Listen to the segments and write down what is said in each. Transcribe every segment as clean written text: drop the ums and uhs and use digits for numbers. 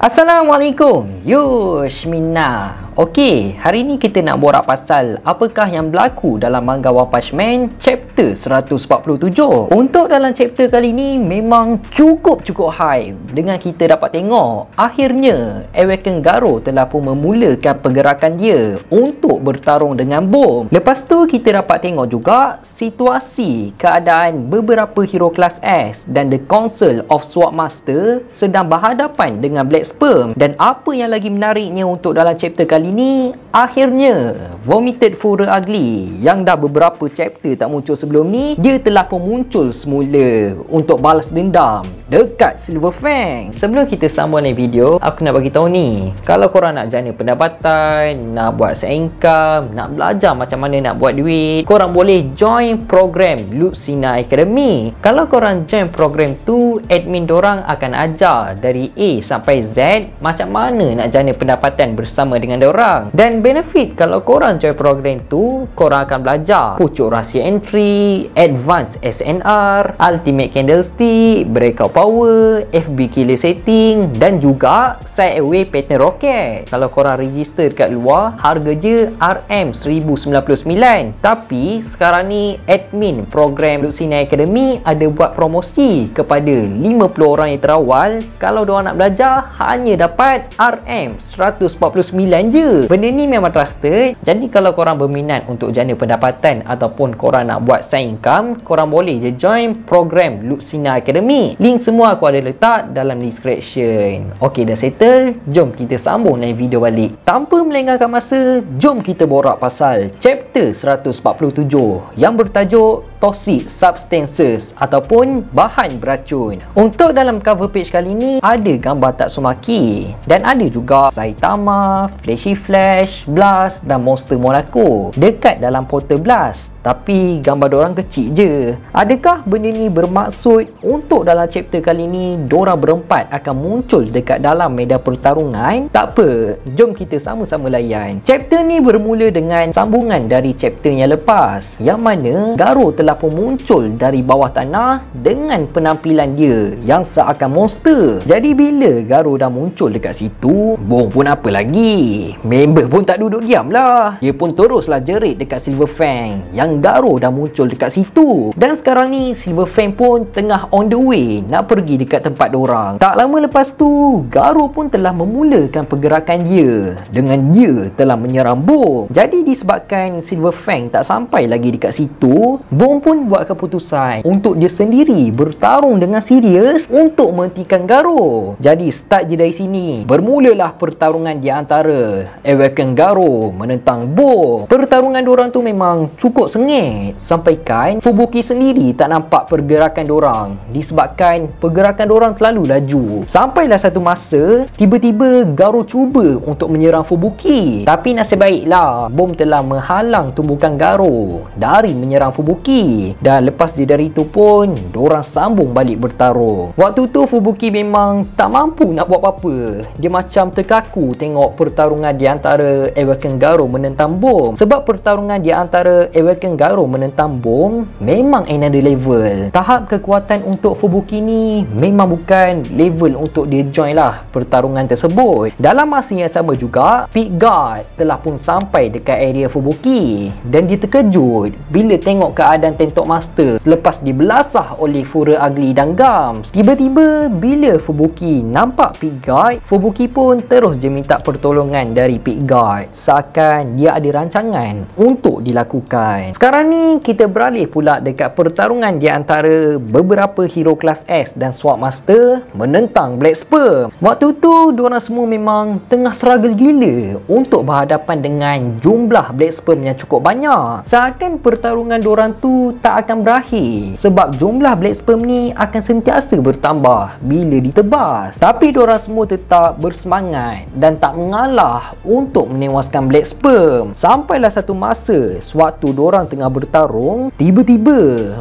Assalamualaikum, Yushmina. Okey, hari ni kita nak borak pasal apakah yang berlaku dalam manga One Punch Man chapter 147. Untuk dalam chapter kali ni memang cukup hype dengan kita dapat tengok akhirnya Awaken Garo telah pun memulakan pergerakan dia untuk bertarung dengan Bom. Lepas tu kita dapat tengok juga situasi keadaan beberapa hero kelas S dan The Council of Sword Master sedang berhadapan dengan Black Sperm. Dan apa yang lagi menariknya untuk dalam chapter kali ini, akhirnya Vomited Fury Ugly yang dah beberapa chapter tak muncul sebelum ni, dia telah pun muncul semula untuk balas dendam dekat Silver Fang. Sebelum kita sambung lain video, aku nak bagi tahu ni, kalau korang nak jana pendapatan, nak buat side income, nak belajar macam mana nak buat duit, korang boleh join program Lucina Academy. Kalau korang join program tu, admin dorang akan ajar dari A sampai Z macam mana nak jana pendapatan bersama dengan dorang. Dan benefit kalau korang join program tu, korang akan belajar pucuk rahsia entry, advanced SNR, ultimate candlestick, breakout power, FB killer setting dan juga side away pattern rocket. Kalau korang register kat luar, harga je RM1099. Tapi sekarang ni admin program Lucina Academy ada buat promosi kepada 50 orang yang terawal. Kalau diorang nak belajar, hanya dapat RM149 je. Benda ni memang trusted. Jadi kalau korang berminat untuk jana pendapatan ataupun korang nak buat side income, korang boleh je join program Lucina Academy. Link semua aku ada letak dalam description. Ok, dah settle. Jom kita sambung lain video balik. Tanpa melengahkan masa, jom kita borak pasal chapter 147 yang bertajuk Toxic Substances ataupun bahan beracun. Untuk dalam cover page kali ni ada gambar Tatsumaki dan ada juga Saitama, Flashy Flash, Blast dan Monster Monaco dekat dalam portal Blast. Tapi gambar dorang kecil je. Adakah benda ni bermaksud untuk dalam chapter kali ni dorang berempat akan muncul dekat dalam medan pertarungan? Tak apa, jom kita sama-sama layan. Chapter ni bermula dengan sambungan dari chapter yang lepas, yang mana Garo telah pun muncul dari bawah tanah dengan penampilan dia yang seakan monster. Jadi bila Garo dah muncul dekat situ, Bom pun apa lagi, member pun tak duduk diam lah. Dia pun teruslah jerit dekat Silver Fang yang Garo dah muncul dekat situ. Dan sekarang ni Silver Fang pun tengah on the way nak pergi dekat tempat dorang. Tak lama lepas tu, Garo pun telah memulakan pergerakan dia dengan dia telah menyerang Bom. Jadi disebabkan Silver Fang tak sampai lagi dekat situ, Bom pun buat keputusan untuk dia sendiri bertarung dengan serius untuk menghentikan Garo. Jadi start je dari sini. Bermulalah pertarungan di antara Awaken Garo menentang Bom. Pertarungan diorang tu memang cukup sengit, sampaikan Fubuki sendiri tak nampak pergerakan diorang disebabkan pergerakan diorang terlalu laju. Sampailah satu masa, tiba-tiba Garo cuba untuk menyerang Fubuki. Tapi nasib baiklah, Bom telah menghalang tumbukan Garo dari menyerang Fubuki. Dan lepas dia dari itu pun, diorang sambung balik bertarung. Waktu tu Fubuki memang tak mampu nak buat apa-apa. Dia macam terkaku tengok pertarungan di antara Awaken Garo menentang Bom. Sebab pertarungan di antara Awaken Garo menentang Bom memang another level. Tahap kekuatan untuk Fubuki ni memang bukan level untuk dia join lah pertarungan tersebut. Dalam masa yang sama juga, Pit Guard telah pun sampai dekat area Fubuki dan dia terkejut bila tengok keadaan Tentok Master selepas dibelasah oleh Fury Ugly dan Gums. Tiba-tiba bila Fubuki nampak Pit Guard, Fubuki pun terus je minta pertolongan dari Pit Guard seakan dia ada rancangan untuk dilakukan. Sekarang ni kita beralih pula dekat pertarungan di antara beberapa hero kelas S dan Sword Master menentang Black Sperm. Waktu tu diorang semua memang tengah struggle gila untuk berhadapan dengan jumlah Black Sperm yang cukup banyak. Seakan pertarungan diorang tu tak akan berakhir sebab jumlah Black Sperm ni akan sentiasa bertambah bila ditebas. Tapi diorang semua tetap bersemangat dan tak mengalah untuk menewaskan Black Sperm. Sampailah satu masa sewaktu diorang orang tengah bertarung, tiba-tiba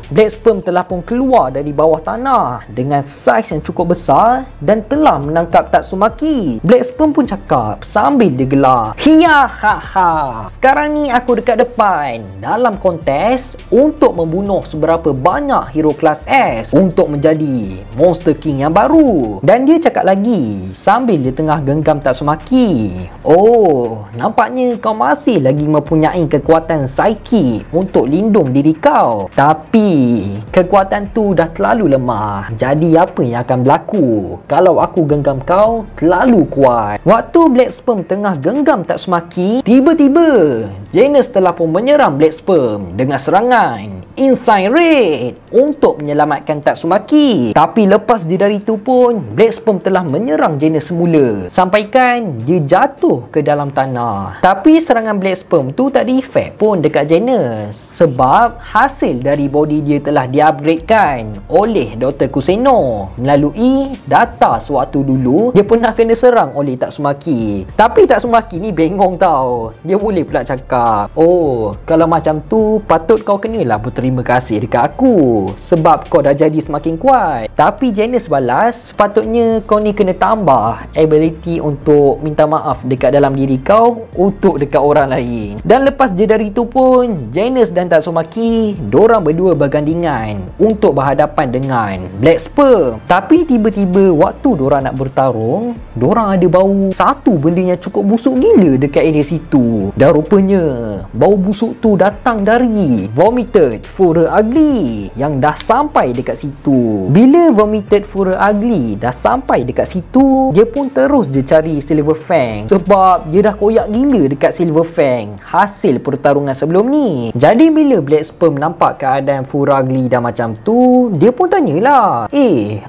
Black Sperm telah pun keluar dari bawah tanah dengan saiz yang cukup besar dan telah menangkap Tatsumaki. Black Sperm pun cakap sambil dia gelak, "Hiya ha ha. Sekarang ni aku dekat depan dalam kontes untuk membunuh seberapa banyak hero kelas S untuk menjadi Monster King yang baru." Dan dia cakap lagi sambil dia tengah genggam Tatsumaki, "Oh, nampaknya kau masih lagi mempunyai kekuatan psychic untuk lindung diri kau. Tapi kekuatan tu dah terlalu lemah. Jadi apa yang akan berlaku kalau aku genggam kau terlalu kuat?" Waktu Black Sperm tengah genggam Tatsumaki, tiba-tiba Janus telah pun menyerang Black Sperm dengan serangan Inside Raid untuk menyelamatkan Tatsumaki. Tapi lepas je dari itu pun, Black Sperm telah menyerang Janus semula sampaikan dia jatuh ke dalam tanah. Tapi serangan Black Sperm tu tak ada efek pun dekat Janus sebab hasil dari body dia telah di-upgradekan oleh Dr. Kuseno melalui data sewaktu dulu dia pernah kena serang oleh Tatsumaki. Tapi Tatsumaki ni bengong tau. Dia boleh pula cakap, "Oh, kalau macam tu patut kau kenalah berterima kasih dekat aku sebab kau dah jadi semakin kuat." Tapi Janus balas, "Sepatutnya kau ni kena tambah ability untuk minta maaf dekat dalam diri kau untuk dekat orang lain." Dan lepas je dari itu pun, Janus dan Tatsumaki dorang berdua bergandingan untuk berhadapan dengan Black Sperm. Tapi tiba-tiba waktu dorang nak bertarung, dorang ada bau satu benda yang cukup busuk gila dekat area situ. Dan rupanya bau busuk tu datang dari Vomited Furor Ugly yang dah sampai dekat situ. Bila Vomited Furor Ugly dah sampai dekat situ, dia pun terus je cari Silver Fang sebab dia dah koyak gila dekat Silver Fang hasil pertarungan sebelum ni. Jadi bila Black Sperm nampak keadaan Furor Ugly dah macam tu, dia pun tanyalah,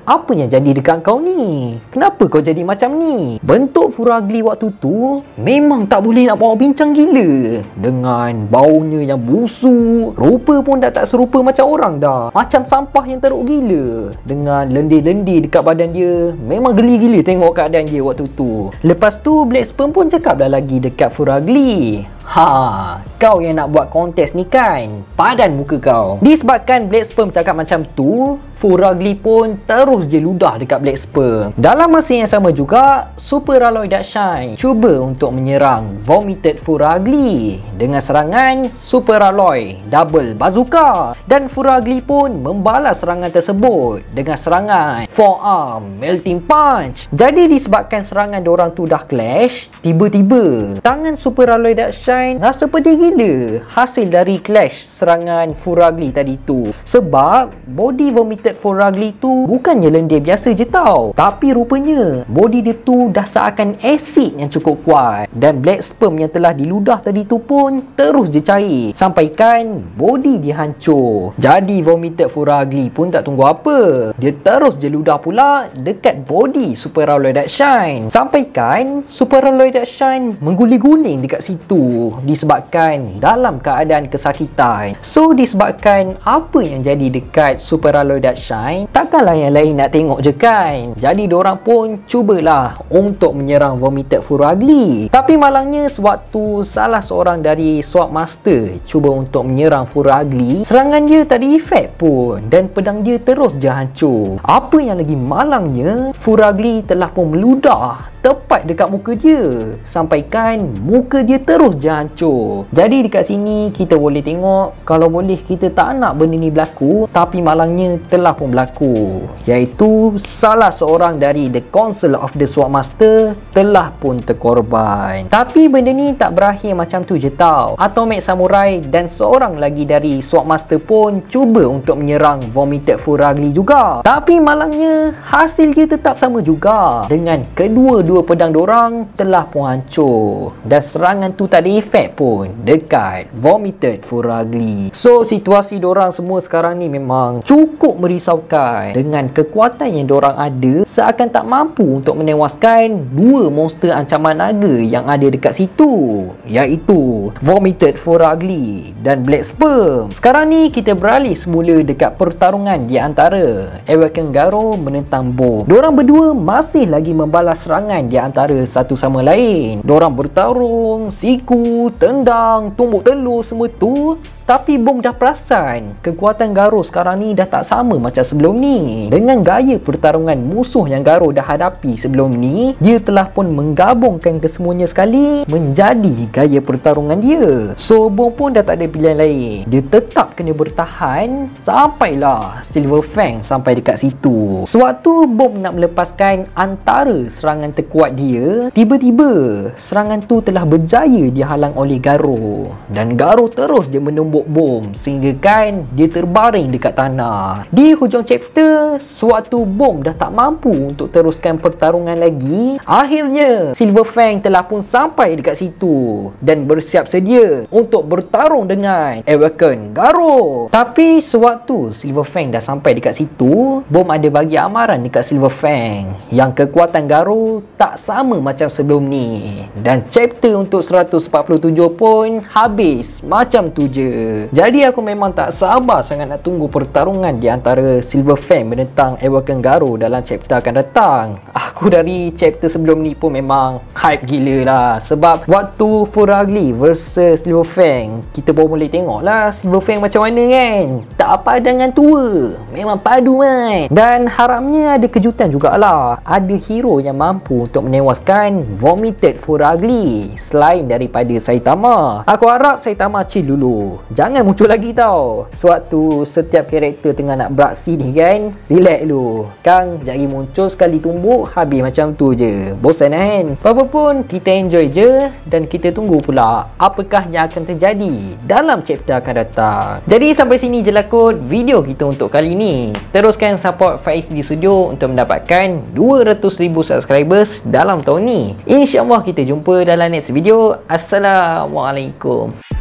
apa yang jadi dekat kau ni? Kenapa kau jadi macam ni? Bentuk Furor Ugly waktu tu memang tak boleh nak bawa bincang gila. Dengan baunya yang busuk, rupa pun dah tak serupa macam orang dah. Macam sampah yang teruk gila. Dengan lendir-lendir dekat badan dia, memang geli gila tengok keadaan dia waktu tu. Lepas tu Black Sperm pun cakap dah lagi dekat Furor Ugly, kau yang nak buat kontes ni kan? Padan muka kau. Disebabkan Black Sperm cakap macam tu, Furor Ugly pun terus je ludah dekat Black Sperm. Dalam masa yang sama juga, Super Alloy Dark Shine cuba untuk menyerang Vomited Furor Ugly dengan serangan Super Alloy Double Bazooka. Dan Furor Ugly pun membalas serangan tersebut dengan serangan Forearm Melting Punch. Jadi disebabkan serangan diorang tu dah clash, tiba-tiba tangan Super Alloy Dark Shine rasa pedih gila hasil dari clash serangan Furor Ugly tadi tu. Sebab body Vomited Furor Ugly tu bukannya lendir biasa je tau, tapi rupanya body dia tu dah seakan asid yang cukup kuat. Dan Black Sperm yang telah diludah tadi tu pun terus je cair sampaikan body dia hancur. Jadi Vomited Furor Ugly pun tak tunggu apa, dia terus je ludah pula dekat body Super Alloy Dark Shine sampaikan Super Alloy Dark Shine mengguli-guling dekat situ disebabkan dalam keadaan kesakitan. So disebabkan apa yang jadi dekat Super Alloy Dark Shine, takkanlah yang lain nak tengok je kan. Jadi diorang pun cubalah untuk menyerang Vomited Furor Ugly. Tapi malangnya sewaktu salah seorang dari Sword Master cuba untuk menyerang Furor Ugly, serangan dia tak ada efek pun dan pedang dia terus je hancur. Apa yang lagi malangnya, Furor Ugly telah pun meludah tepat dekat muka dia sampaikan muka dia terus je hancur. Jadi dekat sini kita boleh tengok kalau boleh kita tak nak benda ni berlaku, tapi malangnya telah pun berlaku, iaitu salah seorang dari The Council of the Sword Master telah pun terkorban. Tapi benda ni tak berakhir macam tu je tau. Atomic Samurai dan seorang lagi dari Sword Master pun cuba untuk menyerang Vomited Furor Ugly juga, tapi malangnya hasil dia tetap sama juga dengan kedua-dua pedang dorang telah pun hancur dan serangan tu tak ada efek pun dekat Vomited Furor Ugly. So situasi dorang semua sekarang ni memang cukup merisaukan. Dengan kekuatan yang dorang ada, seakan tak mampu untuk menewaskan dua monster ancaman naga yang ada dekat situ, iaitu Vomited Furor Ugly dan Black Sperm. Sekarang ni kita beralih semula dekat pertarungan di antara Awaken Garo menentang Bo. Dorang berdua masih lagi membalas serangan di antara satu sama lain. Dorang bertarung, siku, tendang, tumbuk telur semua tu. Tapi Bom dah perasan kekuatan Garo sekarang ni dah tak sama macam sebelum ni. Dengan gaya pertarungan musuh yang Garo dah hadapi sebelum ni, dia telah pun menggabungkan kesemuanya sekali menjadi gaya pertarungan dia. So Bom pun dah tak ada pilihan lain, dia tetap kena bertahan sampailah Silver Fang sampai dekat situ. Sewaktu Bom nak melepaskan antara serangan terkuat dia, tiba-tiba serangan tu telah berjaya dihalang oleh Garo, dan Garo terus dia menumbuk Bom sehingga kan dia terbaring dekat tanah. Di hujung chapter, sewaktu Bom dah tak mampu untuk teruskan pertarungan lagi, akhirnya Silver Fang telah pun sampai dekat situ dan bersiap sedia untuk bertarung dengan Awaken Garo. Tapi sewaktu Silver Fang dah sampai dekat situ, Bom ada bagi amaran dekat Silver Fang yang kekuatan Garo tak sama macam sebelum ni, dan chapter untuk 147 pun habis macam tu je. Jadi aku memang tak sabar sangat nak tunggu pertarungan di antara Silver Fang menentang Awaken Garo dalam chapter akan datang. Aku dari chapter sebelum ni pun memang hype gila lah, sebab waktu Furugly versus Silver Fang, kita baru boleh tengok lah Silver Fang macam mana kan, tak apa dengan tua, memang padu kan. Dan harapnya ada kejutan jugalah, ada hero yang mampu untuk menewaskan Vomited Furugly selain daripada Saitama. Aku harap Saitama chill dulu, jangan muncul lagi tau. Sewaktu setiap karakter tengah nak beraksi ni kan, relax dulu Kang, jari muncul sekali tumbuk, habis macam tu je, bosan kan. Apa pun kita enjoy je, dan kita tunggu pula apakah yang akan terjadi dalam chapter akan datang. Jadi sampai sini je lah kot video kita untuk kali ni. Teruskan support Faiz di Studio untuk mendapatkan 200,000 subscribers dalam tahun ni. InsyaAllah kita jumpa dalam next video. Assalamualaikum.